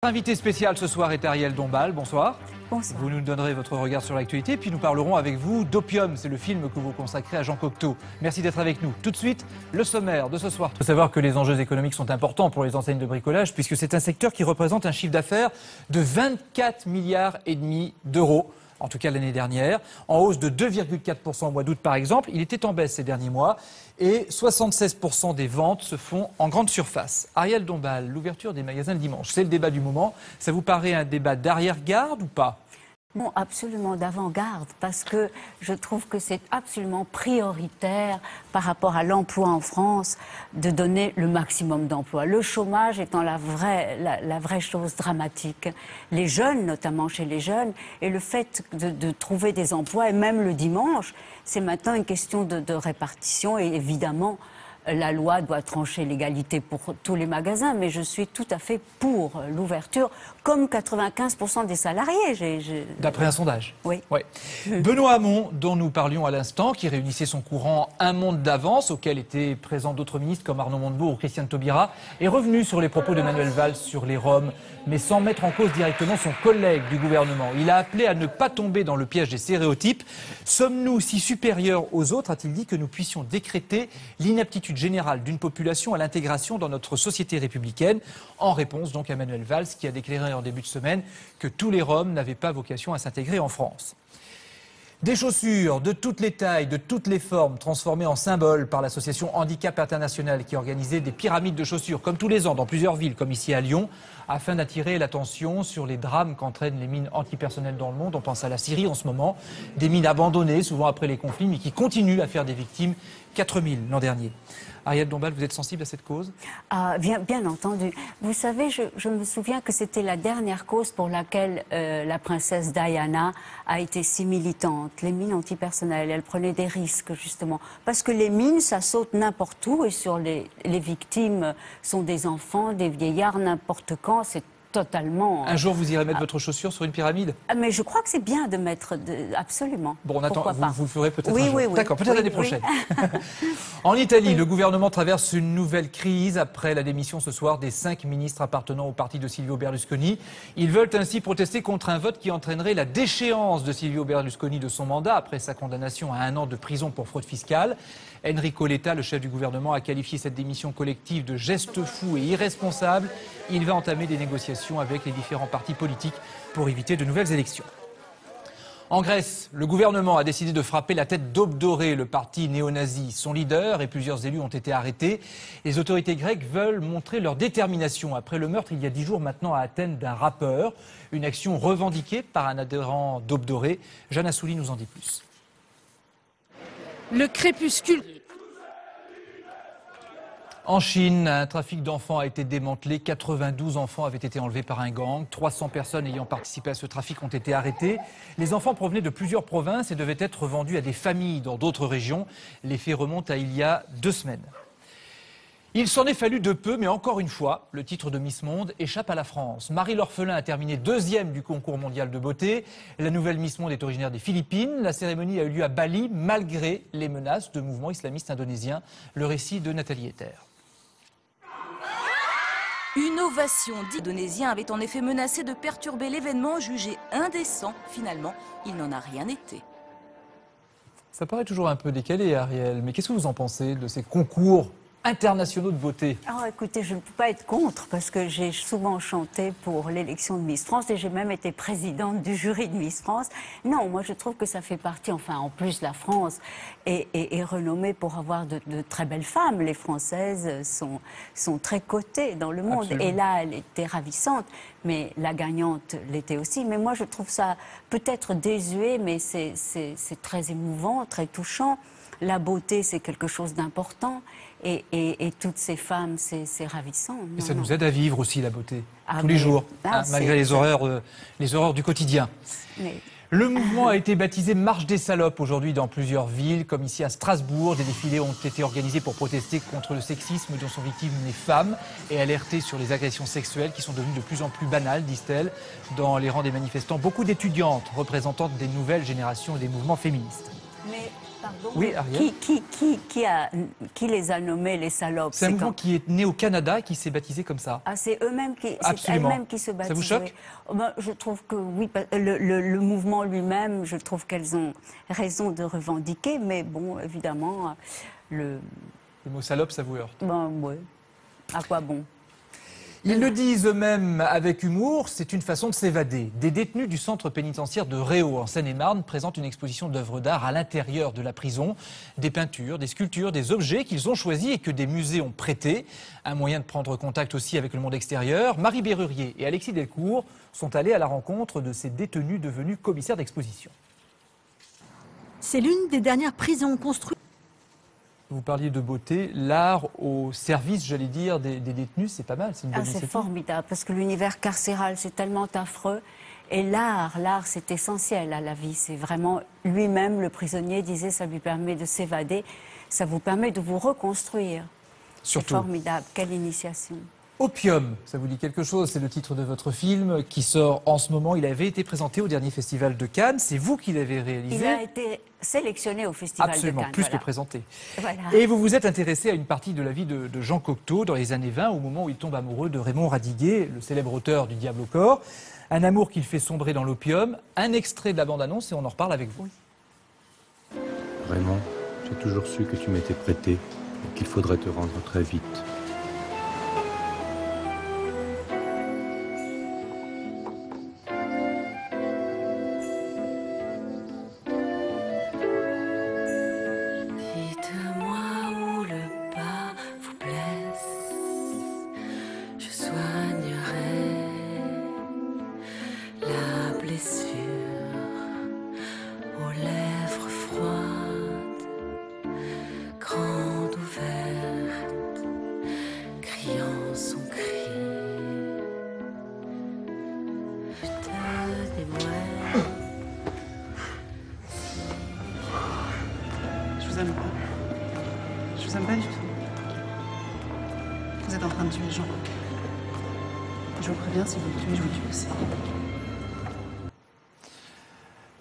Invité spécial ce soir est Ariel Dombal, bonsoir. Bonsoir. Vous nous donnerez votre regard sur l'actualité, puis nous parlerons avec vous d'Opium, c'est le film que vous consacrez à Jean Cocteau. Merci d'être avec nous. Tout de suite, le sommaire de ce soir. Il faut savoir que les enjeux économiques sont importants pour les enseignes de bricolage, puisque c'est un secteur qui représente un chiffre d'affaires de 24,5 milliards d'euros. En tout cas l'année dernière, en hausse de 2,4% au mois d'août par exemple. Il était en baisse ces derniers mois et 76% des ventes se font en grande surface. Ariel Dombal, l'ouverture des magasins le dimanche, c'est le débat du moment. Ça vous paraît un débat d'arrière-garde ou pas ? Non, absolument d'avant-garde, parce que je trouve que c'est absolument prioritaire par rapport à l'emploi en France de donner le maximum d'emplois. Le chômage étant la vraie chose dramatique. Les jeunes, notamment chez les jeunes, et le fait de trouver des emplois, et même le dimanche, c'est maintenant une question de répartition, et évidemment, la loi doit trancher l'égalité pour tous les magasins, mais je suis tout à fait pour l'ouverture, comme 95% des salariés. D'après un sondage. Oui. Benoît Hamon, dont nous parlions à l'instant, qui réunissait son courant Un monde d'avance, auquel étaient présents d'autres ministres comme Arnaud Montebourg ou Christiane Taubira, est revenu sur les propos de Manuel Valls sur les Roms, mais sans mettre en cause directement son collègue du gouvernement. Il a appelé à ne pas tomber dans le piège des stéréotypes. Sommes-nous si supérieurs aux autres, a-t-il dit, que nous puissions décréter l'inaptitude générale d'une population à l'intégration dans notre société républicaine, en réponse donc à Manuel Valls qui a déclaré en début de semaine que tous les Roms n'avaient pas vocation à s'intégrer en France. Des chaussures de toutes les tailles, de toutes les formes, transformées en symboles par l'association Handicap International qui organisait des pyramides de chaussures, comme tous les ans, dans plusieurs villes, comme ici à Lyon, afin d'attirer l'attention sur les drames qu'entraînent les mines antipersonnelles dans le monde. On pense à la Syrie en ce moment, des mines abandonnées, souvent après les conflits, mais qui continuent à faire des victimes, 4000 l'an dernier. Ariel Dombal, vous êtes sensible à cette cause ? Bien entendu. Vous savez, je me souviens que c'était la dernière cause pour laquelle la princesse Diana a été si militante. Les mines antipersonnelles, elle prenait des risques justement. Parce que les mines, ça saute n'importe où et sur les victimes sont des enfants, des vieillards, n'importe quand. C'est totalement... Un jour, vous irez mettre votre chaussure sur une pyramide ? Mais je crois que c'est bien de mettre... Absolument. Bon, on attend, vous le ferez peut-être un jour. Oui. D'accord, peut-être l'année prochaine. En Italie, le gouvernement traverse une nouvelle crise après la démission ce soir des 5 ministres appartenant au parti de Silvio Berlusconi. Ils veulent ainsi protester contre un vote qui entraînerait la déchéance de Silvio Berlusconi de son mandat après sa condamnation à 1 an de prison pour fraude fiscale. Enrico Letta, le chef du gouvernement, a qualifié cette démission collective de geste fou et irresponsable. Il va entamer des négociations avec les différents partis politiques pour éviter de nouvelles élections. En Grèce, le gouvernement a décidé de frapper la tête d'Aube Dorée, le parti néo-nazi. Son leader et plusieurs élus ont été arrêtés. Les autorités grecques veulent montrer leur détermination après le meurtre il y a 10 jours maintenant à Athènes d'un rappeur. Une action revendiquée par un adhérent d'Aube Dorée. Jeanne Assouli nous en dit plus. Le crépuscule. En Chine, un trafic d'enfants a été démantelé. 92 enfants avaient été enlevés par un gang. 300 personnes ayant participé à ce trafic ont été arrêtées. Les enfants provenaient de plusieurs provinces et devaient être vendus à des familles dans d'autres régions. Les faits remontent à il y a 2 semaines. Il s'en est fallu de peu, mais encore une fois, le titre de Miss Monde échappe à la France. Marie L'Orphelin a terminé 2e du concours mondial de beauté. La nouvelle Miss Monde est originaire des Philippines. La cérémonie a eu lieu à Bali, malgré les menaces de mouvements islamistes indonésiens. Le récit de Nathalie Ether. Une ovation d'Indonésiens avait en effet menacé de perturber l'événement jugé indécent. Finalement, il n'en a rien été. Ça paraît toujours un peu décalé, Ariel, mais qu'est-ce que vous en pensez de ces concours internationaux de beauté? Alors écoutez, je ne peux pas être contre parce que j'ai souvent chanté pour l'élection de Miss France et j'ai même été présidente du jury de Miss France. Non, moi je trouve que ça fait partie, enfin en plus la France est renommée pour avoir de très belles femmes. Les Françaises sont très cotées dans le monde. Absolument. Et là elle était ravissante, mais la gagnante l'était aussi. Mais moi je trouve ça peut-être désuet, mais c'est très émouvant, très touchant. La beauté c'est quelque chose d'important. Et toutes ces femmes, c'est ravissant. Et ça nous aide à vivre aussi, la beauté, tous mais, les jours, malgré les horreurs du quotidien. Mais... Le mouvement a été baptisé Marche des salopes aujourd'hui dans plusieurs villes, comme ici à Strasbourg. Des défilés ont été organisés pour protester contre le sexisme dont sont victimes les femmes et alerter sur les agressions sexuelles qui sont devenues de plus en plus banales, disent-elles. Dans les rangs des manifestants, beaucoup d'étudiantes représentant des nouvelles générations et des mouvements féministes. Mais Pardon, Oui, Ariel. qui les a nommés les salopes? C'est un mouvement qui est né au Canada et qui s'est baptisé comme ça. Ah, c'est eux-mêmes qui, c'est Absolument. elles-mêmes qui se baptisent. Ça vous choque? Oui. Oh, ben, je trouve que oui, le mouvement lui-même, je trouve qu'elles ont raison de revendiquer, mais bon, évidemment, Le mot salope, ça vous heurte. ben, ouais. À quoi bon? Ils le disent eux-mêmes avec humour, c'est une façon de s'évader. Des détenus du centre pénitentiaire de Réau, en Seine-et-Marne, présentent une exposition d'œuvres d'art à l'intérieur de la prison. Des peintures, des sculptures, des objets qu'ils ont choisis et que des musées ont prêtés. Un moyen de prendre contact aussi avec le monde extérieur. Marie Bérurier et Alexis Delcourt sont allés à la rencontre de ces détenus devenus commissaires d'exposition. C'est l'une des dernières prisons construites. Vous parliez de beauté, l'art au service, j'allais dire, des détenus, c'est pas mal, c'est une bonne Ah, c'est initiative. formidable, parce que l'univers carcéral, c'est tellement affreux. Et l'art, c'est essentiel à la vie. C'est vraiment lui-même, le prisonnier disait, ça lui permet de s'évader, ça vous permet de vous reconstruire. C'est Surtout. formidable, quelle initiation. Opium, ça vous dit quelque chose? C'est le titre de votre film qui sort en ce moment. Il avait été présenté au dernier festival de Cannes. C'est vous qui l'avez réalisé? Il a été sélectionné au Festival Absolument, de Cannes. plus voilà. que présenté. Voilà. Et vous vous êtes intéressé à une partie de la vie de Jean Cocteau dans les années 20, au moment où il tombe amoureux de Raymond Radiguet, le célèbre auteur du Diable au corps. Un amour qu'il fait sombrer dans l'opium. Un extrait de la bande-annonce et on en reparle avec vous. Raymond, j'ai toujours su que tu m'étais prêté et qu'il faudrait te rendre très vite. Dites-moi où le bas vous blesse, je soignerai la blessure aux lèvres froides, grande ouverte, criant son cri. Je te dévoile. Je vous aime pas. Je vous aime pas du tout. Vous êtes en train de tuer Jean. Je vous préviens, si vous le tuez, je vous tue aussi.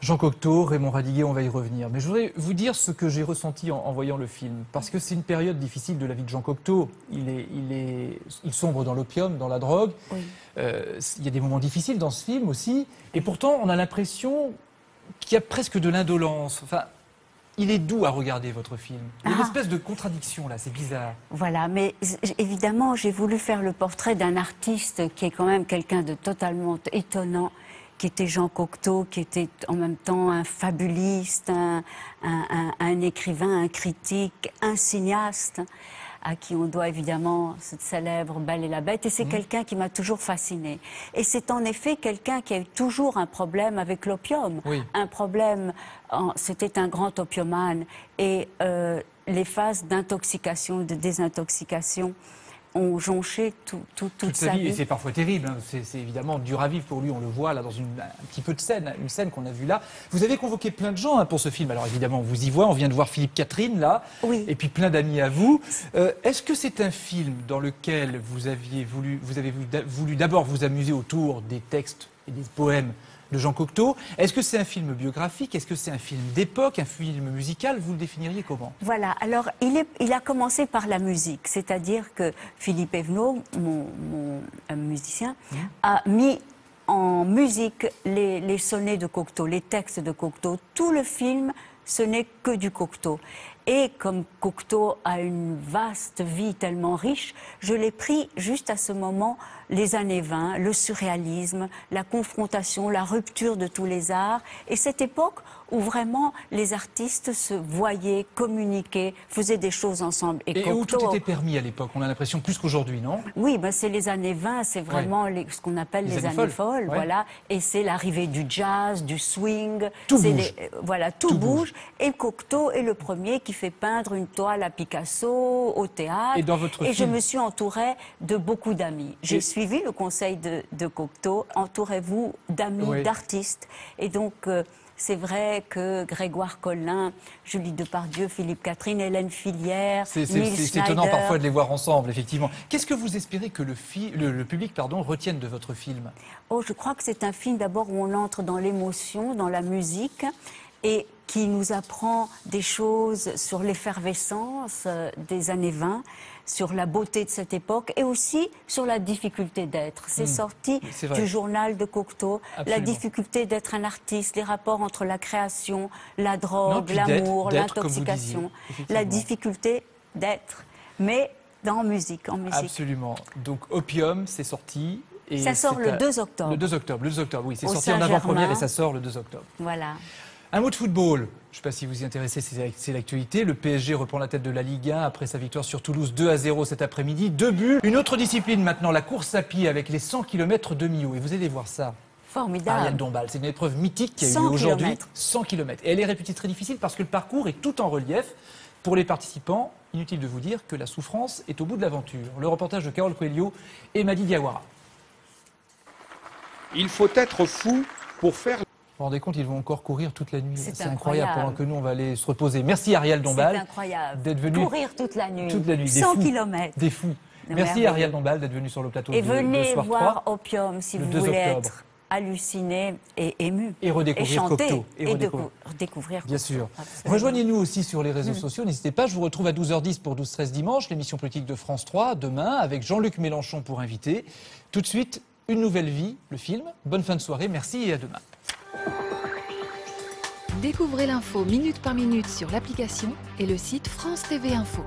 Jean Cocteau, Raymond Radiguet, on va y revenir. Mais je voudrais vous dire ce que j'ai ressenti en voyant le film. Parce que c'est une période difficile de la vie de Jean Cocteau. Il sombre dans l'opium, dans la drogue. Oui. Il y a des moments difficiles dans ce film aussi. Et pourtant, on a l'impression qu'il y a presque de l'indolence. Enfin, il est doux à regarder, votre film. Il y a une espèce de contradiction, là. C'est bizarre. Voilà, mais évidemment, j'ai voulu faire le portrait d'un artiste qui est quand même quelqu'un de totalement étonnant, qui était Jean Cocteau, qui était en même temps un fabuliste, un écrivain, un critique, un cinéaste, à qui on doit évidemment cette célèbre Belle et la Bête. Et c'est quelqu'un qui m'a toujours fascinée. Et c'est en effet quelqu'un qui a eu toujours un problème avec l'opium. Oui. Un problème, c'était un grand opiomane. Et les phases d'intoxication, de désintoxication, ont jonché toute sa vie. Et vie. c'est parfois terrible. Hein. C'est évidemment dur à vivre pour lui. On le voit là dans un petit peu de scène, une scène qu'on a vue là. Vous avez convoqué plein de gens pour ce film. Alors évidemment, on vous y voit. On vient de voir Philippe Catherine là. Oui. Et puis plein d'amis à vous. Est-ce que c'est un film dans lequel vous avez voulu d'abord vous amuser autour des textes et des poèmes de Jean Cocteau? Est-ce que c'est un film biographique? Est-ce que c'est un film d'époque, un film musical? Vous le définiriez comment? Voilà, alors il a commencé par la musique, c'est-à-dire que Philippe Evenot, mon musicien, a mis en musique les sonnets de Cocteau, les textes de Cocteau. Tout le film, ce n'est que du Cocteau. Et comme Cocteau a une vaste vie tellement riche, je l'ai pris juste à ce moment, les années 20, le surréalisme, la confrontation, la rupture de tous les arts. Et cette époque où vraiment les artistes se voyaient, communiquaient, faisaient des choses ensemble. Et où tout était permis à l'époque, on a l'impression, plus qu'aujourd'hui, non? Oui, ben c'est les années 20, c'est vraiment ce qu'on appelle les années folles, ouais. voilà. Et c'est l'arrivée du jazz, du swing. Tout C'est bouge. voilà, tout bouge. Et Cocteau est le premier qui fait peindre une toile à Picasso au théâtre. Et dans votre je film me suis entourée de beaucoup d'amis. J'ai suivi le conseil de Cocteau, entourez-vous d'amis, Oui. d'artistes. Et donc... c'est vrai que Grégoire Collin, Julie Depardieu, Philippe Catherine, Hélène Filière, C'est Neil étonnant Snyder. parfois de les voir ensemble, effectivement. Qu'est-ce que vous espérez que le public retienne de votre film? Oh, je crois que c'est un film d'abord où on entre dans l'émotion, dans la musique. Et qui nous apprend des choses sur l'effervescence des années 20, sur la beauté de cette époque et aussi sur la difficulté d'être. C'est sorti du journal de Cocteau, la difficulté d'être un artiste, les rapports entre la création, la drogue, l'amour, l'intoxication, la difficulté d'être, mais en musique. Absolument. Donc Opium, c'est sorti. Et ça sort le 2 octobre. Le 2 octobre, oui. C'est sorti en avant-première et ça sort le 2 octobre. Voilà. Un mot de football. Je ne sais pas si vous y intéressez, c'est l'actualité. Le PSG reprend la tête de la Ligue 1 après sa victoire sur Toulouse 2-0 cet après-midi. 2 buts. Une autre discipline maintenant, la course à pied avec les 100 km de Millau. Et vous allez voir ça. Formidable. Ariel Dombal, c'est une épreuve mythique qui a eu lieu aujourd'hui. 100 km. Et elle est réputée très difficile parce que le parcours est tout en relief. Pour les participants, inutile de vous dire que la souffrance est au bout de l'aventure. Le reportage de Carole Coelho et Madi Diawara. Il faut être fou pour faire... Vous vous rendez compte, ils vont encore courir toute la nuit. C'est incroyable, pendant que nous, on va aller se reposer. Merci Ariel Dombal. C'est incroyable. D'être venu courir toute la nuit. Toute la nuit. 100 km. Des fous. Merci Ariel Dombal d'être venu sur le plateau de Soir 3. Et venez voir Opium si vous voulez être halluciné et ému. Et redécouvrir et chanter, Cocteau. Et redécouvrir Bien sûr. Rejoignez-nous aussi sur les réseaux sociaux. N'hésitez pas, je vous retrouve à 12h10 pour 12-13 dimanche, l'émission politique de France 3, demain, avec Jean-Luc Mélenchon pour invité. Tout de suite, Une nouvelle vie, le film. Bonne fin de soirée, merci et à demain. Découvrez l'info minute par minute sur l'application et le site France TV Info.